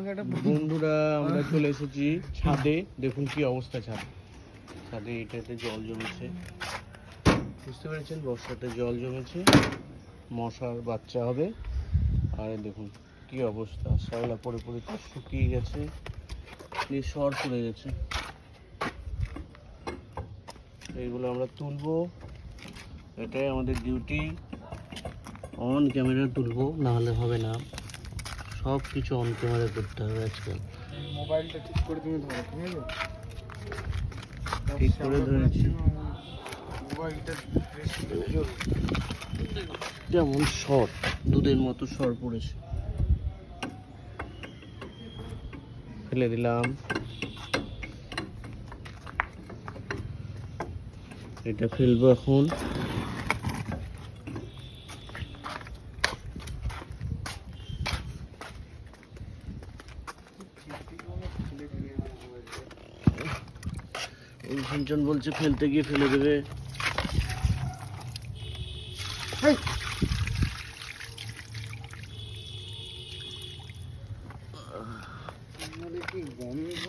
বন্ধুরা আমরা চলে এসেছি ছাদে। দেখুন কি অবস্থা ছাদে এটাতে জল জমেছে, বুঝতে পেরেছেন? বর্ষাতে জল জমেছে, মশার বাচ্চা হবে। আর দেখুন কি অবস্থা, শ্যাওলা পড়ে পড়ে তো শুকিয়ে গেছে, সর পড়ে গেছে। এইগুলো আমরা তুলবো, এটাই আমাদের ডিউটি। অন ক্যামেরা তুলবো, না হলে হবে না। সব কিছু অন ক্যামেরা করতে হবে আজকাল। মোবাইলটা ঠিক করে তুমি ধরো, ঠিক আছে? ঠিক করে ধরেছি। মোবাইলটা যেমন সর, দুধের মতো সর পড়েছে, ফেলে দিলাম। এটা ফেলবো এখন। সিঞ্চন বলছে ফেলতে গিয়ে ফেলে দেবে। কি গন্ধ!